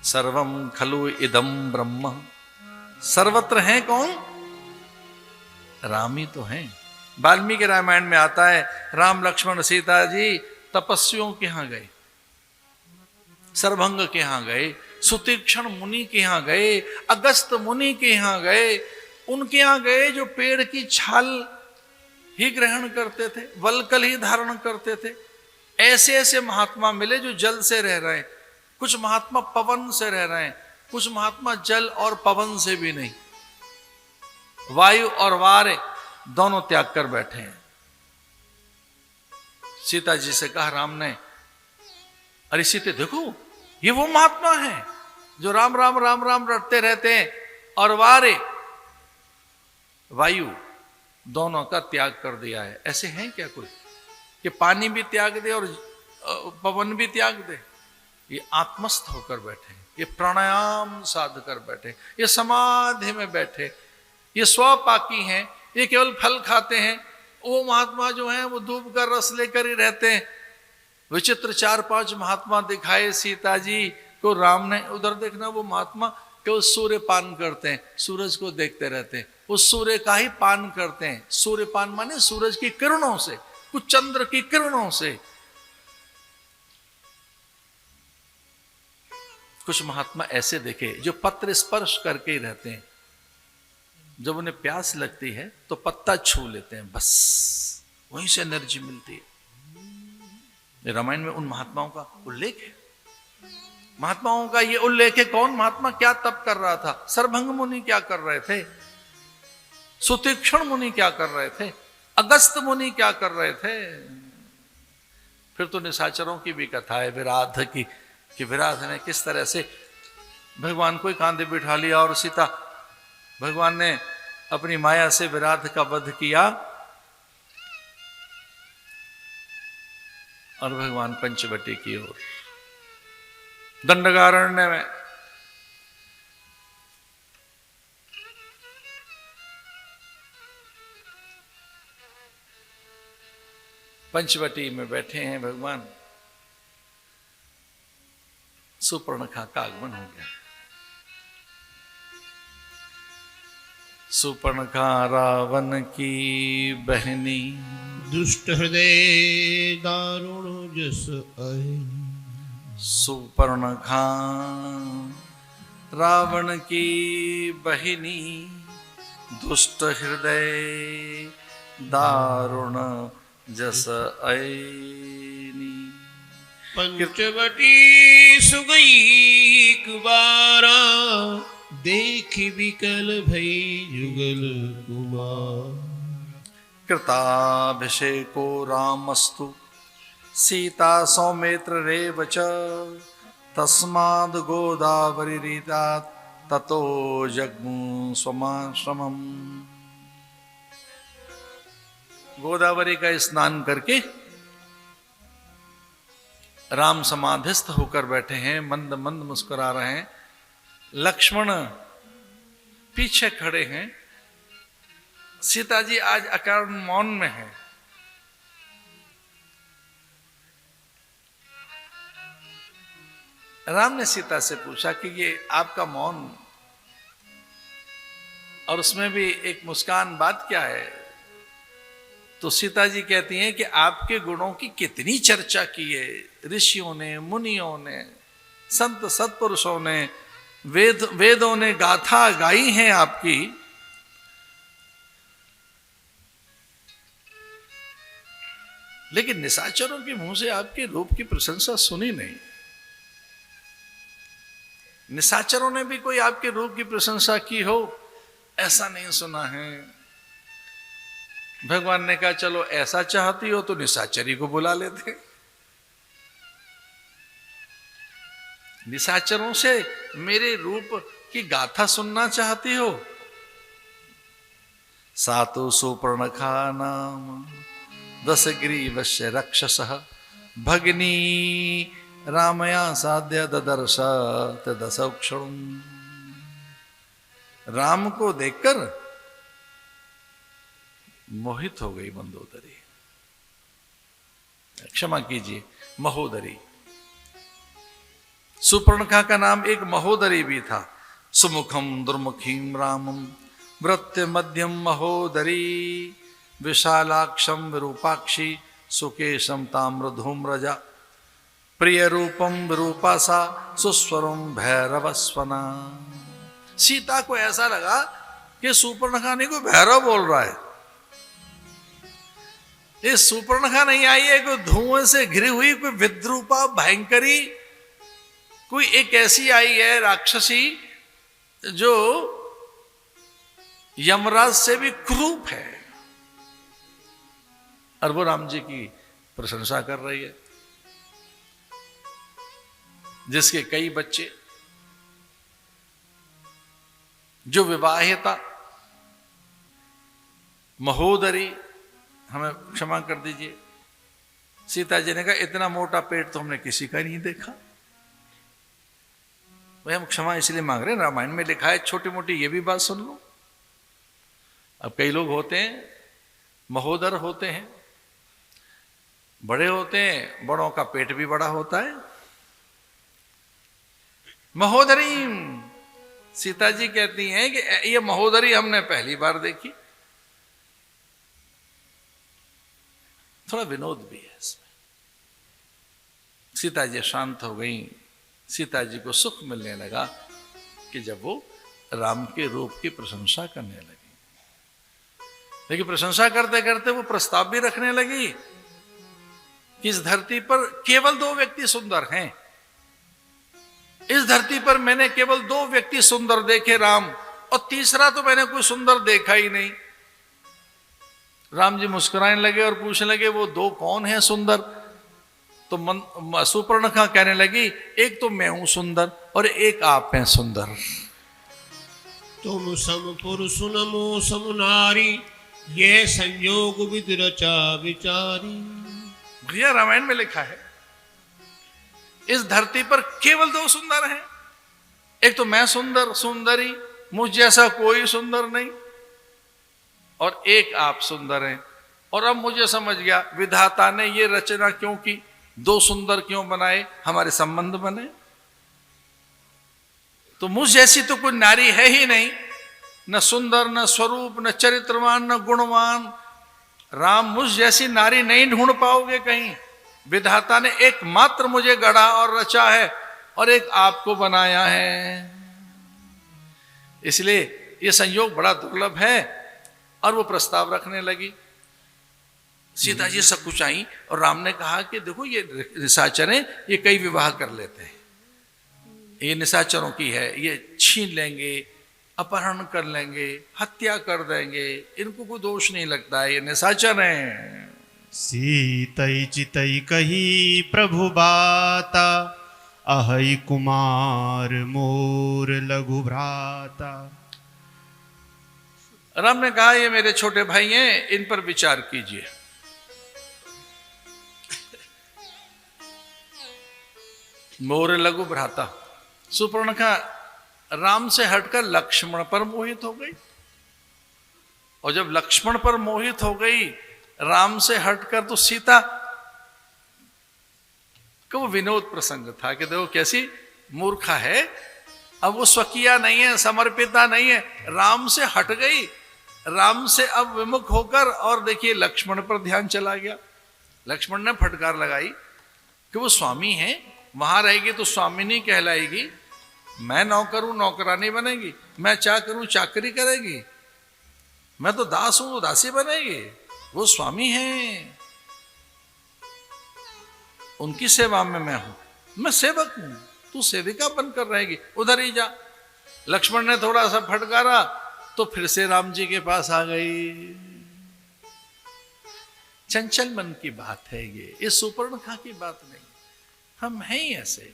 सर्वम खलु इदम ब्रह्म। सर्वत्र हैं कौन? राम ही तो हैं। वाल्मीकि रामायण में आता है, राम लक्ष्मण सीता जी तपस्वियों के यहां गए, सर्वभंग के यहां गए, सुतीक्षण मुनि के यहां गए, अगस्त मुनि के यहां गए, उनके यहां गए जो पेड़ की छाल ही ग्रहण करते थे, वलकल ही धारण करते थे। ऐसे ऐसे महात्मा मिले जो जल से रह रहे हैं, कुछ महात्मा पवन से रह रहे हैं, कुछ महात्मा जल और पवन से भी नहीं, वायु और वार दोनों त्याग कर बैठे हैं। सीता जी से कहा राम ने, अरे सीते देखो ये वो महात्मा है जो राम राम राम राम रटते रहते हैं, और वारे वायु दोनों का त्याग कर दिया है। ऐसे हैं क्या कोई कि पानी भी त्याग दे और पवन भी त्याग दे? ये आत्मस्थ होकर बैठे, ये प्राणायाम साध कर बैठे, ये समाधि में बैठे, ये स्वपाकी हैं, ये केवल फल खाते हैं। वो महात्मा जो हैं वो दूब का रस लेकर ही रहते हैं। विचित्र 4-5 महात्मा दिखाए सीता जी को राम ने। उधर देखना वो महात्मा केवल सूर्य पान करते हैं, सूरज को देखते रहते हैं, वो सूर्य का ही पान करते हैं। सूर्य पान माने सूरज की किरणों से, कुछ चंद्र की किरणों से। कुछ महात्मा ऐसे देखे जो पत्र स्पर्श करके ही रहते हैं, जब उन्हें प्यास लगती है तो पत्ता छू लेते हैं, बस वहीं से एनर्जी मिलती है। रामायण में उन महात्माओं का उल्लेख है। महात्माओं का ये उल्लेख है। कौन महात्मा क्या तप कर रहा था? सर्वभंग मुनि क्या कर रहे थे? सुतीक्षण मुनि क्या कर रहे थे? अगस्त मुनि क्या कर रहे थे? फिर तो निशाचरों की भी कथा है विराध की, कि विराध ने किस तरह से भगवान को कांधे बिठा लिया और सीता, भगवान ने अपनी माया से विराध का वध किया और भगवान पंचवटी की ओर दंडकारण्य में पंचवटी में बैठे हैं भगवान। सुपर्णखा का आगमन हो गया। सुपर्णखा रावण की बहनी, दुष्ट हृदय दारुण जस आई। सुपर्णखा रावण की बहिनी, दुष्ट हृदय दारुण जस ऐनी। पंचवटी सुगई एक बारा, देखी विकल भई जुगल कुमार। कृताभिषेको रामस्तु सीता सौमित्र रेव च, तस्माद् गोदावरी रीतात् ततो जग्मु स्वमाश्रमम्। गोदावरी का स्नान करके राम समाधिस्थ होकर बैठे हैं, मंद मंद मुस्कुरा रहे हैं। लक्ष्मण पीछे खड़े हैं। सीता जी आज अकारण मौन में है। राम ने सीता से पूछा कि ये आपका मौन और उसमें भी एक मुस्कान, बात क्या है? तो सीता जी कहती हैं कि आपके गुणों की कितनी चर्चा की है ऋषियों ने, मुनियों ने, संत सत्पुरुषों ने, वेदों ने गाथा गाई है आपकी। लेकिन निशाचरों के मुंह से आपके रूप की प्रशंसा सुनी नहीं। निशाचरों ने भी कोई आपके रूप की प्रशंसा की हो, ऐसा नहीं सुना है। भगवान ने कहा चलो ऐसा चाहती हो तो निशाचरी को बुला लेते। निशाचरों से मेरे रूप की गाथा सुनना चाहती हो? सातो सुपर्णखा नाम दशग्रीवस्य रक्षसः, भगिनी रामया साध्य ददर्श तदसौक्षणम्। राम को देखकर मोहित हो गई मंदोदरी, क्षमा कीजिए महोदरी। सुपर्णखा का नाम एक महोदरी भी था। सुमुखम दुर्मुखीम रामम वृत्य मध्यम महोदरी विशालाक्षम विरूपाक्षी सुकेशम ताम्र धूम्रजा प्रिय रूपम विरूपासा सुस्वरम भैरवस्वना। सीता को ऐसा लगा कि सुपर्णखा ने को भैरव बोल रहा है। ये सुपर्णखा नहीं आई है कोई धुएं से घिरी हुई, कोई विद्रूपा भयंकरी, कोई एक ऐसी आई है राक्षसी जो यमराज से भी क्रूप है, और वो राम जी की प्रशंसा कर रही है। जिसके कई बच्चे, जो विवाहिता महोदरी, हमें क्षमा कर दीजिए, सीता जी ने कहा इतना मोटा पेट तो हमने किसी का नहीं देखा। भाई हम क्षमा इसलिए मांग रहे हैं, रामायण में लिखा है, छोटी मोटी ये भी बात सुन लो। अब कई लोग होते हैं महोदर होते हैं, बड़े होते हैं, बड़ों का पेट भी बड़ा होता है। महोदरी, सीता जी कहती हैं कि ये महोदरी हमने पहली बार देखी। थोड़ा विनोद भी है इसमें। सीता जी शांत हो गई। सीता जी को सुख मिलने लगा कि जब वो राम के रूप की प्रशंसा करने लगी। लेकिन प्रशंसा करते करते वो प्रस्ताव भी रखने लगी कि इस धरती पर केवल 2 व्यक्ति सुंदर हैं। इस धरती पर मैंने केवल 2 व्यक्ति सुंदर देखे, राम, और तीसरा तो मैंने कोई सुंदर देखा ही नहीं। राम जी मुस्कुराने लगे और पूछने लगे वो 2 कौन हैं सुंदर? तो सुपर्णखा कहने लगी एक तो मैं हूं सुंदर और एक आप हैं सुंदर। तुम सम पुरुष नमो सम नारी, ये संयोग विद रचा विचारी। भैया रामायण में लिखा है इस धरती पर केवल 2 सुंदर हैं। एक तो मैं सुंदर, सुंदरी, मुझ जैसा कोई सुंदर नहीं, और एक आप सुंदर हैं। और अब मुझे समझ गया विधाता ने ये रचना क्यों की, 2 सुंदर क्यों बनाए, हमारे संबंध बने। तो मुझ जैसी तो कोई नारी है ही नहीं, न सुंदर, न स्वरूप, न चरित्रवान, न गुणवान। राम, मुझ जैसी नारी नहीं ढूंढ पाओगे कहीं। विधाता ने एकमात्र मुझे गढ़ा और रचा है, और एक आपको बनाया है। इसलिए यह संयोग बड़ा दुर्लभ है। और वो प्रस्ताव रखने लगी। सीता जी सकुचाई और राम ने कहा कि देखो ये निशाचर हैं, ये कई विवाह कर लेते हैं, ये निशाचरों की है, ये छीन लेंगे, अपहरण कर लेंगे, हत्या कर देंगे, इनको कोई दोष नहीं लगता है, ये निशाचर हैं। सीतई चितई कही प्रभु बाता, अहै कुमार मोर लघु भ्राता। राम ने कहा ये मेरे छोटे भाई हैं, इन पर विचार कीजिए। मोर लघु भ्राता। सुपर्णखा राम से हटकर लक्ष्मण पर मोहित हो गई, और जब लक्ष्मण पर मोहित हो गई राम से हटकर, तो सीता का वो विनोद प्रसंग था कि देखो कैसी मूर्खा है। अब वो स्वकीय नहीं है, समर्पिता नहीं है, राम से हट गई, राम से अब विमुख होकर, और देखिए लक्ष्मण पर ध्यान चला गया। लक्ष्मण ने फटकार लगाई कि वो स्वामी है, वहां रहेगी तो स्वामिनी कहलाएगी, मैं नौकर हूं नौकरानी बनेगी, मैं चाकर हूं चाकरी करेगी, मैं तो दास हूं दासी बनेगी, वो स्वामी है, उनकी सेवा में मैं हूं, मैं सेवक हूं, तू सेविका बनकर रहेगी, उधर ही जा। लक्ष्मण ने थोड़ा सा फटकारा तो फिर से राम जी के पास आ गई। चंचल मन की बात है ये सुपर्णखा की बात नहीं, हम हैं ही ऐसे।